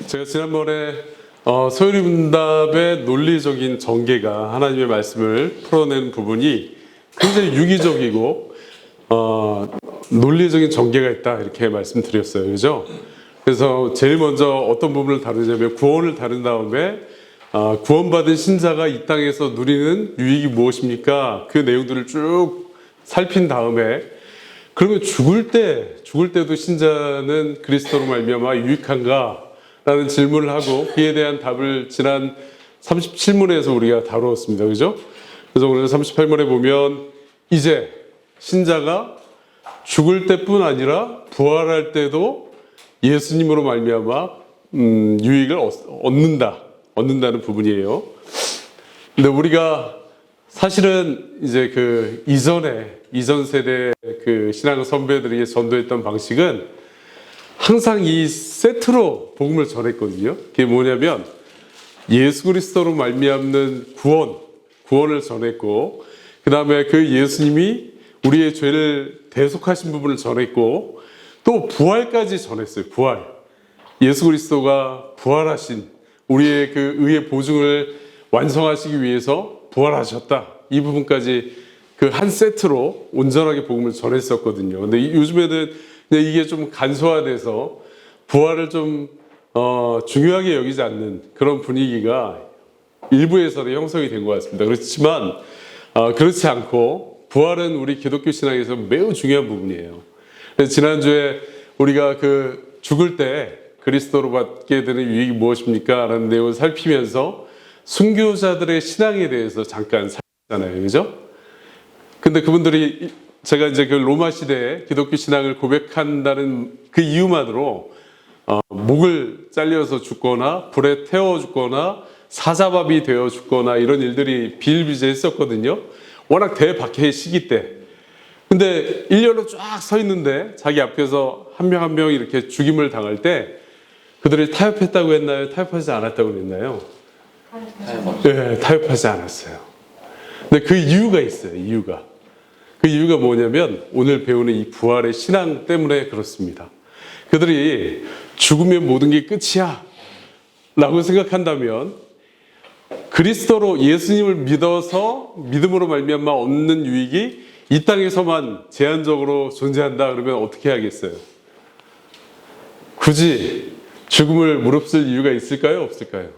제가 지난번에 소요리문답의 논리적인 전개가 하나님의 말씀을 풀어내는 부분이 굉장히 유기적이고 논리적인 전개가 있다 이렇게 말씀드렸어요. 그죠? 그래서 제일 먼저 어떤 부분을 다루냐면 구원을 다룬 다음에 구원받은 신자가 이 땅에서 누리는 유익이 무엇입니까? 그 내용들을 쭉 살핀 다음에 그러면 죽을 때도 신자는 그리스도로 말미암아 유익한가? 라는 질문을 하고 그에 대한 답을 지난 37문에서 우리가 다루었습니다. 그죠? 그래서 오늘 38문에 보면 이제 신자가 죽을 때뿐 아니라 부활할 때도 예수님으로 말미암아 유익을 얻는다는 부분이에요. 근데 우리가 사실은 이제 그 이전 세대 그 신앙 선배들이 전도했던 방식은 항상 이 세트로 복음을 전했거든요. 그게 뭐냐면 예수 그리스도로 말미암는 구원을 전했고, 그 다음에 그 예수님이 우리의 죄를 대속하신 부분을 전했고, 또 부활까지 전했어요. 부활. 예수 그리스도가 부활하신 우리의 그 의의 보증을 완성하시기 위해서 부활하셨다. 이 부분까지 그 한 세트로 온전하게 복음을 전했었거든요. 근데 요즘에는 이게 좀 간소화돼서 부활을 좀 중요하게 여기지 않는 그런 분위기가 일부에서는 형성이 된 것 같습니다. 그렇지만 그렇지 않고 부활은 우리 기독교 신앙에서 매우 중요한 부분이에요. 그래서 지난주에 우리가 그 죽을 때 그리스도로 받게 되는 유익이 무엇입니까? 라는 내용을 살피면서 순교자들의 신앙에 대해서 잠깐 살폈잖아요. 그죠? 근데 그분들이 제가 이제 그 로마 시대에 기독교 신앙을 고백한다는 그 이유만으로 목을 잘려서 죽거나 불에 태워 죽거나 사자밥이 되어 죽거나 이런 일들이 비일비재했었거든요. 워낙 대박해의 시기 때. 근데 일렬로 쫙 서 있는데 자기 앞에서 한 명 한 명 이렇게 죽임을 당할 때 그들이 타협했다고 했나요? 타협하지 않았다고 했나요? 네, 타협하지 않았어요. 근데 그 이유가 있어요. 그 이유가 뭐냐면 오늘 배우는 이 부활의 신앙 때문에 그렇습니다. 그들이 죽으면 모든 게 끝이야 라고 생각한다면 그리스도로 예수님을 믿어서 믿음으로 말미암아 얻는 유익이 이 땅에서만 제한적으로 존재한다 그러면 어떻게 하겠어요? 굳이 죽음을 무릅쓸 이유가 있을까요? 없을까요?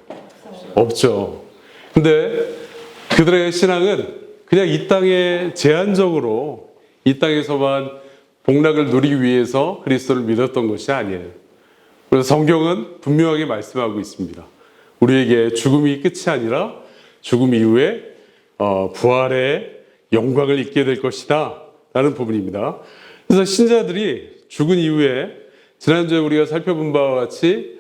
없죠. 근데 그들의 신앙은 그냥 이 땅에 제한적으로 이 땅에서만 복락을 누리기 위해서 그리스도를 믿었던 것이 아니에요. 그래서 성경은 분명하게 말씀하고 있습니다. 우리에게 죽음이 끝이 아니라 죽음 이후에 부활의 영광을 입게 될 것이다 라는 부분입니다. 그래서 신자들이 죽은 이후에 지난주에 우리가 살펴본 바와 같이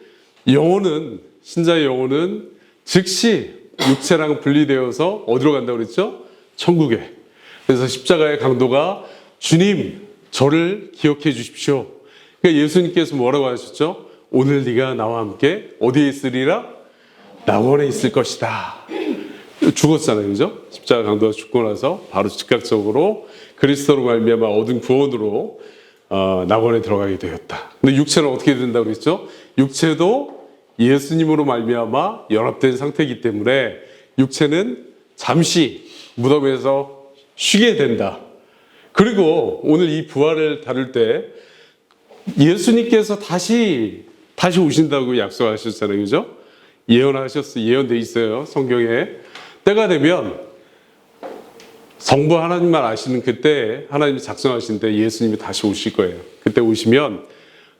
신자의 영혼은 즉시 육체랑 분리되어서 어디로 간다고 그랬죠? 천국에. 그래서 십자가의 강도가 주님 저를 기억해 주십시오. 그러니까 예수님께서 뭐라고 하셨죠? 오늘 네가 나와 함께 어디에 있으리라? 낙원에 있을 것이다. 죽었잖아요. 그죠? 십자가 강도가 죽고 나서 바로 즉각적으로 그리스도로 말미암아 얻은 구원으로 낙원에 들어가게 되었다. 근데 육체는 어떻게 된다고 그랬죠? 육체도 예수님으로 말미암아 연합된 상태이기 때문에 육체는 잠시 무덤에서 쉬게 된다. 그리고 오늘 이 부활을 다룰 때 예수님께서 다시 오신다고 약속하셨잖아요. 그죠? 예언돼 있어요. 성경에. 때가 되면 성부 하나님만 아시는 그때 하나님이 작성하신 때 예수님이 다시 오실 거예요. 그때 오시면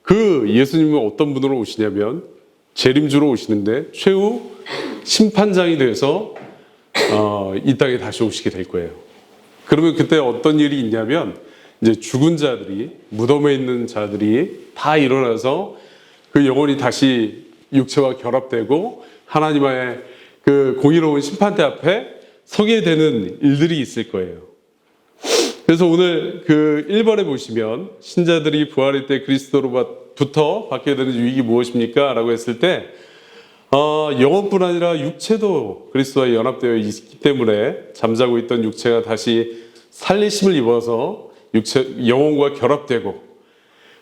그 예수님은 어떤 분으로 오시냐면 재림주로 오시는데 최후 심판장이 돼서 이 땅에 다시 오시게 될 거예요. 그러면 그때 어떤 일이 있냐면 이제 죽은 자들이 무덤에 있는 자들이 다 일어나서 그 영혼이 다시 육체와 결합되고 하나님의 그 공의로운 심판대 앞에 서게 되는 일들이 있을 거예요. 그래서 오늘 그 1번에 보시면 신자들이 부활할 때 그리스도로부터 받게 되는 유익이 무엇입니까? 라고 했을 때 영혼뿐 아니라 육체도 그리스도와 연합되어 있기 때문에 잠자고 있던 육체가 다시 살리심을 입어서 영혼과 결합되고,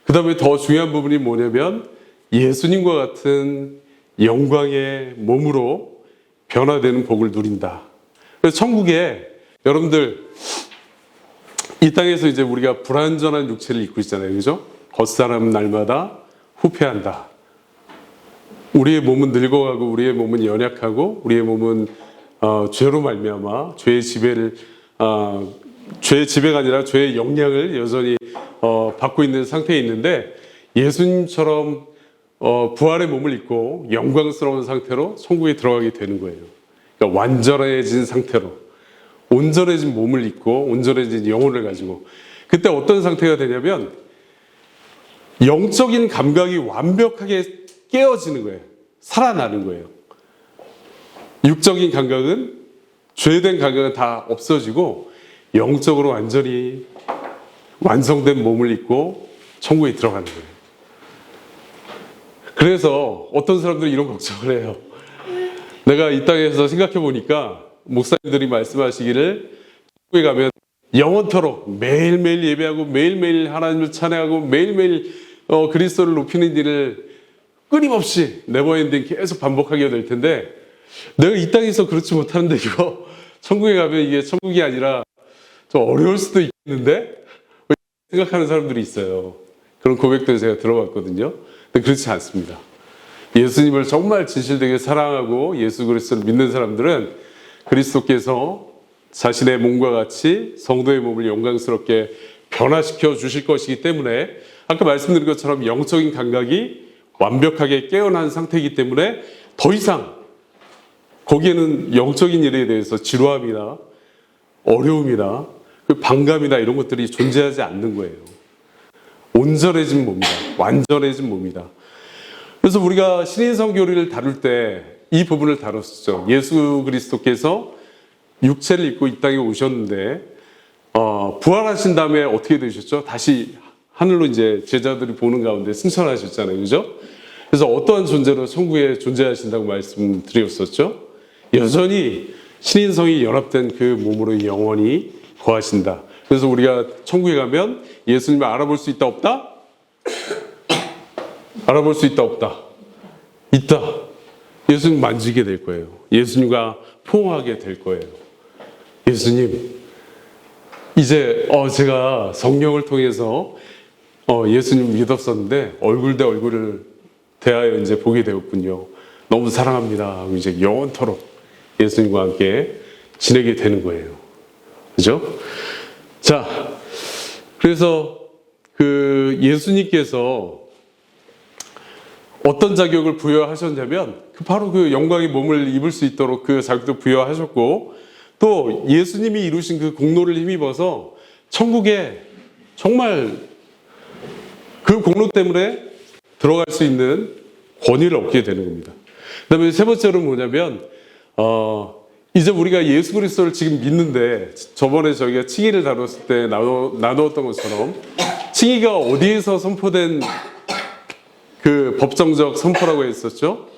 그 다음에 더 중요한 부분이 뭐냐면 예수님과 같은 영광의 몸으로 변화되는 복을 누린다. 그래서 천국에 여러분들 이 땅에서 이제 우리가 불완전한 육체를 입고 있잖아요. 그죠? 겉사람 날마다 후패한다. 우리의 몸은 늙어가고 우리의 몸은 연약하고 우리의 몸은 죄로 말미암아 죄의 지배가 아니라 죄의 영향을 여전히 받고 있는 상태에 있는데 예수님처럼 부활의 몸을 입고 영광스러운 상태로 천국에 들어가게 되는 거예요. 그러니까 완전해진 상태로 온전해진 몸을 입고 온전해진 영혼을 가지고 그때 어떤 상태가 되냐면 영적인 감각이 완벽하게 깨어지는 거예요. 살아나는 거예요. 육적인 감각은 죄된 감각은 다 없어지고 영적으로 완전히 완성된 몸을 입고 천국에 들어가는 거예요. 그래서 어떤 사람들이 이런 걱정을 해요. 내가 이 땅에서 생각해 보니까 목사님들이 말씀하시기를 천국에 가면 영원토록 매일매일 예배하고 매일매일 하나님을 찬양하고 매일매일 그리스도를 높이는 일을 끊임없이 네버엔딩 계속 반복하게 될 텐데 내가 이 땅에서 그렇지 못하는데 이거 천국에 가면 이게 천국이 아니라 좀 어려울 수도 있겠는데 생각하는 사람들이 있어요. 그런 고백들을 제가 들어봤거든요. 근데 그렇지 않습니다. 예수님을 정말 진실되게 사랑하고 예수 그리스도를 믿는 사람들은 그리스도께서 자신의 몸과 같이 성도의 몸을 영광스럽게 변화시켜 주실 것이기 때문에 아까 말씀드린 것처럼 영적인 감각이 완벽하게 깨어난 상태이기 때문에 더 이상 거기에는 영적인 일에 대해서 지루함이나 어려움이나 반감이나 이런 것들이 존재하지 않는 거예요. 온전해진 몸이다. 완전해진 몸이다. 그래서 우리가 신인성 교리를 다룰 때 이 부분을 다뤘었죠. 예수 그리스도께서 육체를 입고 이 땅에 오셨는데 부활하신 다음에 어떻게 되셨죠? 다시 하늘로 이제 제자들이 보는 가운데 승천하셨잖아요. 그죠? 그래서 어떠한 존재로 천국에 존재하신다고 말씀드렸었죠? 여전히 신인성이 연합된 그 몸으로 영원히 거하신다. 그래서 우리가 천국에 가면 예수님을 알아볼 수 있다 없다? 알아볼 수 있다 없다? 있다. 예수님 만지게 될 거예요. 예수님과 포옹하게 될 거예요. 예수님, 이제 제가 성령을 통해서 예수님 믿었었는데 얼굴 대 얼굴을 대하여 이제 보게 되었군요. 너무 사랑합니다. 이제 영원토록 예수님과 함께 지내게 되는 거예요. 그죠? 자, 그래서 그 예수님께서 어떤 자격을 부여하셨냐면 바로 그 영광의 몸을 입을 수 있도록 그 자격도 부여하셨고 또 예수님이 이루신 그 공로를 힘입어서 천국에 정말 그 공로 때문에 들어갈 수 있는 권위를 얻게 되는 겁니다. 그 다음에 세 번째로는 뭐냐면 이제 우리가 예수 그리스도를 지금 믿는데 저번에 저희가 칭의를 다뤘을 때 나누었던 것처럼 칭의가 어디에서 선포된 그 법정적 선포라고 했었죠?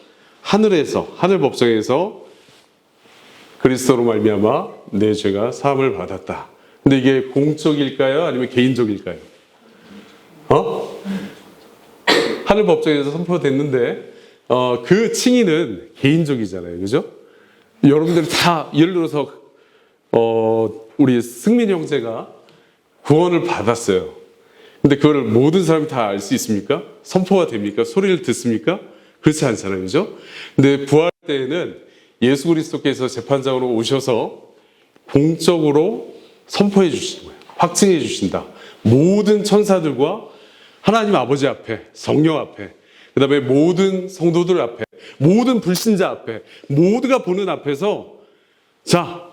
하늘에서, 하늘 법정에서 그리스도로 말미암아 내 죄가 사함을 받았다. 근데 이게 공적일까요? 아니면 개인적일까요? 하늘 법정에서 선포됐는데 그 칭의는 개인적이잖아요. 그죠? 여러분들이 다 예를 들어서 우리 승민 형제가 구원을 받았어요. 근데 그거를 모든 사람이 다 알 수 있습니까? 선포가 됩니까? 소리를 듣습니까? 그렇지 않잖아요. 그죠? 근데 부활 때에는 예수 그리스도께서 재판장으로 오셔서 공적으로 선포해 주시는 거예요. 확증해 주신다. 모든 천사들과 하나님 아버지 앞에, 성령 앞에, 그 다음에 모든 성도들 앞에, 모든 불신자 앞에, 모두가 보는 앞에서 자,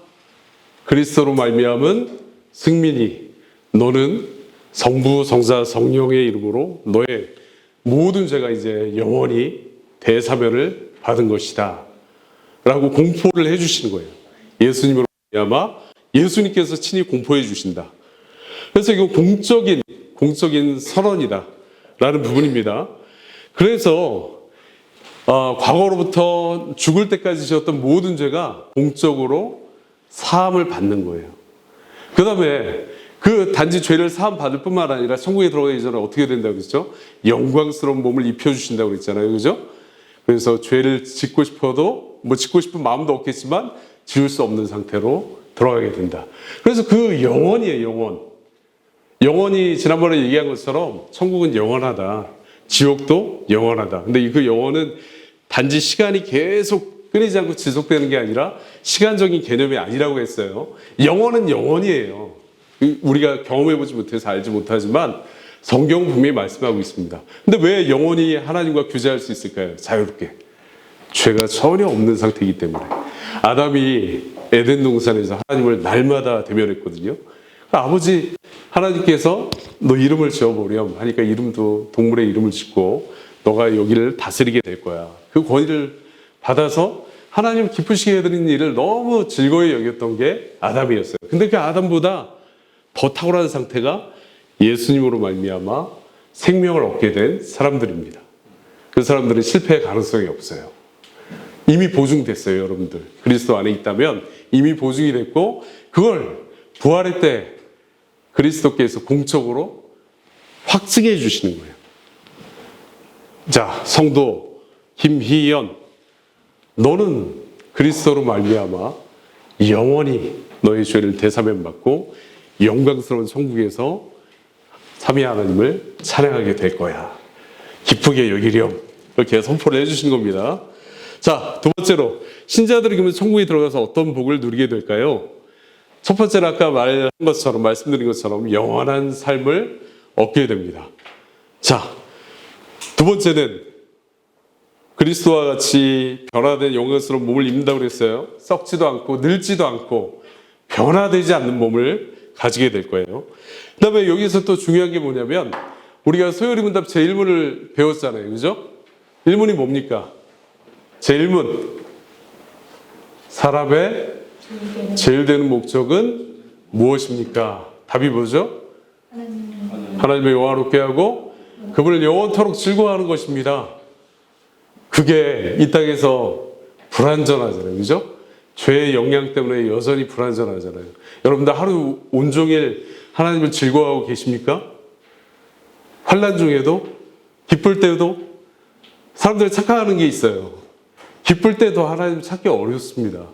그리스도로 말미암은 승민이 너는 성부, 성자, 성령의 이름으로 너의 모든 죄가 이제 영원히 대사면을 받은 것이다. 라고 공포를 해주시는 거예요. 예수님으로 말미암아 예수님께서 친히 공포해 주신다. 그래서 이거 공적인 선언이다. 라는 부분입니다. 그래서 과거로부터 죽을 때까지 지었던 모든 죄가 공적으로 사함을 받는 거예요. 그 다음에 그 단지 죄를 사함 받을 뿐만 아니라 천국에 들어가기 전에 어떻게 된다고 그랬죠? 영광스러운 몸을 입혀주신다고 그랬잖아요. 그죠? 그래서 죄를 짓고 싶어도 뭐 짓고 싶은 마음도 없겠지만 지을 수 없는 상태로 들어가게 된다. 그래서 그 영원이에요, 영원. 영원히 지난번에 얘기한 것처럼 천국은 영원하다. 지옥도 영원하다. 근데 그 영원은 단지 시간이 계속 끊이지 않고 지속되는 게 아니라 시간적인 개념이 아니라고 했어요. 영원은 영원이에요. 우리가 경험해보지 못해서 알지 못하지만 성경은 분명히 말씀하고 있습니다. 근데 왜 영원히 하나님과 교제할 수 있을까요? 자유롭게. 죄가 전혀 없는 상태이기 때문에. 아담이 에덴 동산에서 하나님을 날마다 대면했거든요. 아버지 하나님께서 너 이름을 지어보렴 하니까 이름도 동물의 이름을 짓고 너가 여기를 다스리게 될 거야. 그 권위를 받아서 하나님 기쁘시게 해드리는 일을 너무 즐거이 여겼던 게 아담이었어요. 근데 그 아담보다 더 탁월한 상태가 예수님으로 말미암아 생명을 얻게 된 사람들입니다. 그 사람들은 실패의 가능성이 없어요. 이미 보증됐어요, 여러분들. 그리스도 안에 있다면 이미 보증이 됐고 그걸 부활의 때 그리스도께서 공적으로 확증해 주시는 거예요. 자, 성도 김희연, 너는 그리스도로 말미암아 영원히 너의 죄를 대사면 받고 영광스러운 천국에서 삼위 하나님을 찬양하게 될 거야. 기쁘게 여기렴. 이렇게 선포를 해주신 겁니다. 자, 두 번째로 신자들이 그러면 천국에 들어가서 어떤 복을 누리게 될까요? 첫 번째는 아까 말씀드린 것처럼 영원한 삶을 얻게 됩니다. 자, 두 번째는 그리스도와 같이 변화된 영광스러운 몸을 입는다고 그랬어요. 썩지도 않고 늙지도 않고 변화되지 않는 몸을 가지게 될 거예요. 그 다음에 여기서 또 중요한 게 뭐냐면 우리가 소요리 문답 제1문을 배웠잖아요. 그죠? 1문이 뭡니까? 제1문. 사람의 제일 되는 목적은 무엇입니까? 답이 뭐죠? 하나님을 영화롭게 하고 그분을 영원토록 즐거워하는 것입니다. 그게 이 땅에서 불완전하잖아요. 그죠? 죄의 영향 때문에 여전히 불완전하잖아요. 여러분들 하루 온종일 하나님을 즐거워하고 계십니까? 환난 중에도? 기쁠 때도? 사람들이 착각하는 게 있어요. 기쁠 때도 하나님 찾기 어렵습니다.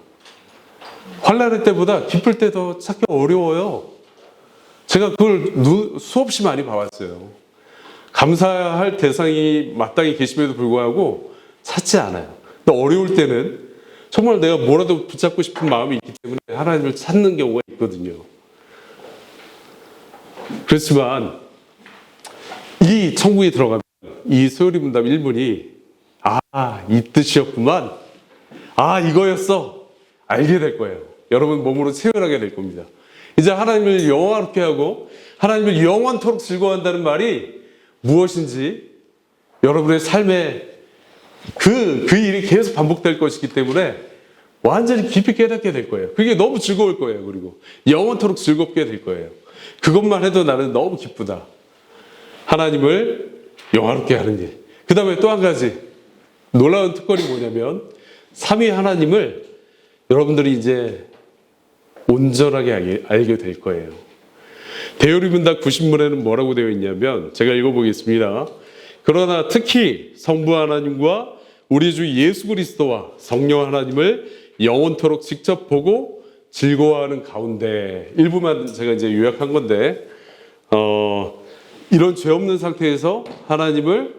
환난할 때보다 기쁠 때 더 찾기 어려워요. 제가 그걸 수없이 많이 봐왔어요. 감사할 대상이 마땅히 계심에도 불구하고 찾지 않아요. 근데 어려울 때는 정말 내가 뭐라도 붙잡고 싶은 마음이 있기 때문에 하나님을 찾는 경우가 있거든요. 그렇지만 이 천국에 들어가면 이 소요리 문답 1문이 이 뜻이었구만. 이거였어. 알게 될 거예요. 여러분 몸으로 체험하게 될 겁니다. 이제 하나님을 영화롭게 하고 하나님을 영원토록 즐거워한다는 말이 무엇인지 여러분의 삶에 그 일이 계속 반복될 것이기 때문에 완전히 깊이 깨닫게 될 거예요. 그게 너무 즐거울 거예요. 그리고 영원토록 즐겁게 될 거예요. 그것만 해도 나는 너무 기쁘다. 하나님을 영화롭게 하는 일. 그 다음에 또 한 가지 놀라운 특권이 뭐냐면 삼위 하나님을 여러분들이 이제 온전하게 알게 될 거예요. 대요리 문답 90문에는 뭐라고 되어 있냐면 제가 읽어보겠습니다. 그러나 특히 성부 하나님과 우리 주 예수 그리스도와 성령 하나님을 영원토록 직접 보고 즐거워하는 가운데 일부만 제가 이제 요약한 건데 이런 죄 없는 상태에서 하나님을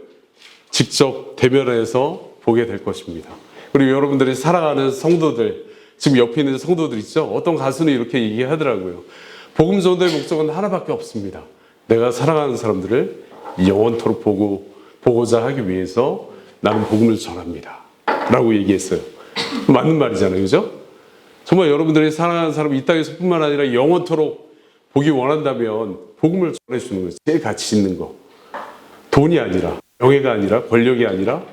직접 대면해서 보게 될 것입니다. 그리고 여러분들이 사랑하는 성도들 지금 옆에 있는 성도들 있죠? 어떤 가수는 이렇게 얘기하더라고요. 복음 전도의 목적은 하나밖에 없습니다. 내가 사랑하는 사람들을 영원토록 보고자 하기 위해서 나는 복음을 전합니다. 라고 얘기했어요. 맞는 말이잖아요. 그죠? 정말 여러분들이 사랑하는 사람이 이 땅에서 뿐만 아니라 영원토록 보기 원한다면 복음을 전해주는 거예요. 제일 가치 있는 거. 돈이 아니라, 명예가 아니라, 권력이 아니라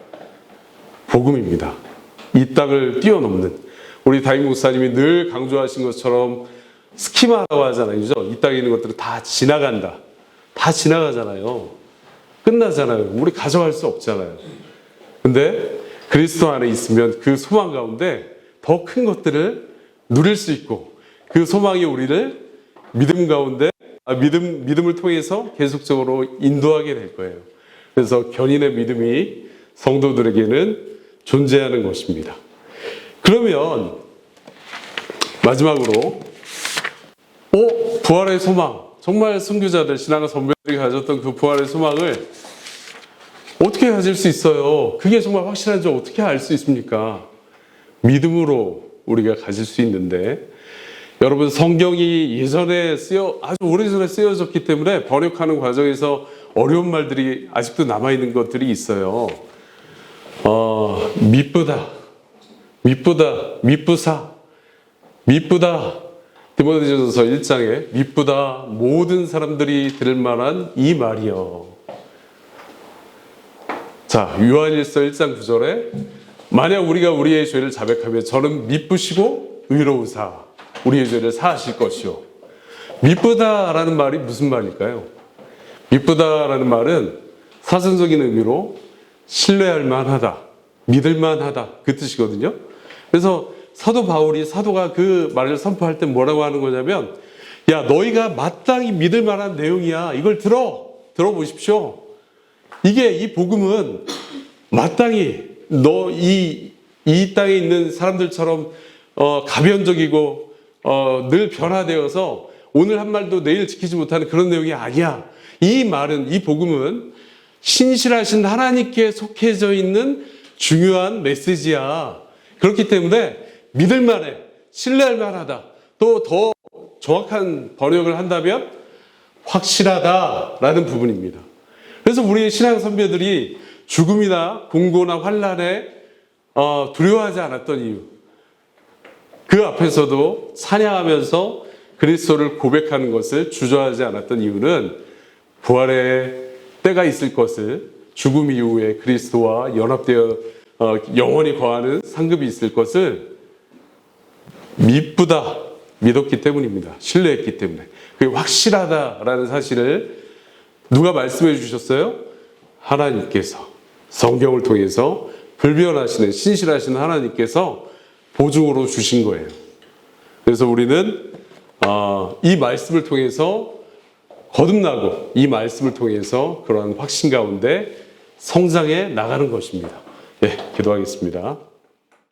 복음입니다. 이 땅을 뛰어넘는 우리 담임 목사님이 늘 강조하신 것처럼 스키마라고 하잖아요. 그죠? 이 땅에 있는 것들은 다 지나간다. 다 지나가잖아요. 끝나잖아요. 우리 가져갈 수 없잖아요. 근데 그리스도 안에 있으면 그 소망 가운데 더 큰 것들을 누릴 수 있고 그 소망이 우리를 믿음 가운데 믿음을 통해서 계속적으로 인도하게 될 거예요. 그래서 견인의 믿음이 성도들에게는 존재하는 것입니다. 그러면 마지막으로 부활의 소망, 정말 선교자들, 신앙의 선배들이 가졌던 그 부활의 소망을 어떻게 가질 수 있어요? 그게 정말 확실한지 어떻게 알 수 있습니까? 믿음으로 우리가 가질 수 있는데, 여러분, 성경이 예전에 아주 오래전에 쓰여졌기 때문에 번역하는 과정에서 어려운 말들이 아직도 남아있는 것들이 있어요. 미쁘다, 미쁘다. 디모데전서 1장에 미쁘다, 모든 사람들이 들을 만한 이 말이요. 자, 요한일서 1장 9절에 만약 우리가 우리의 죄를 자백하면 저는 미쁘시고 의로우사 우리의 죄를 사하실 것이요. 미쁘다라는 말이 무슨 말일까요? 미쁘다라는 말은 사전적인 의미로 신뢰할 만하다, 믿을 만하다, 그 뜻이거든요. 그래서 사도 바울이, 사도가 그 말을 선포할 때 뭐라고 하는 거냐면, 야, 너희가 마땅히 믿을 만한 내용이야. 이걸 들어보십시오. 이 복음은 마땅히 이 땅에 있는 사람들처럼 가변적이고 늘 변화되어서 오늘 한 말도 내일 지키지 못하는 그런 내용이 아니야. 이 복음은 신실하신 하나님께 속해져 있는 중요한 메시지야. 그렇기 때문에 믿을 만해, 신뢰할 만하다. 또 더 정확한 번역을 한다면 확실하다라는 부분입니다. 그래서 우리 신앙 선배들이 죽음이나 공고나 환난에 두려워하지 않았던 이유, 그 앞에서도 찬양하면서 그리스도를 고백하는 것을 주저하지 않았던 이유는 부활의 때가 있을 것을, 죽음 이후에 그리스도와 연합되어 영원히 거하는 상급이 있을 것을 믿었기 때문입니다. 신뢰했기 때문에. 그게 확실하다라는 사실을 누가 말씀해 주셨어요? 하나님께서, 성경을 통해서 불변하시는 신실하신 하나님께서 보증으로 주신 거예요. 그래서 우리는 이 말씀을 통해서 거듭나고, 이 말씀을 통해서 그러한 확신 가운데 성장해 나가는 것입니다. 네, 기도하겠습니다.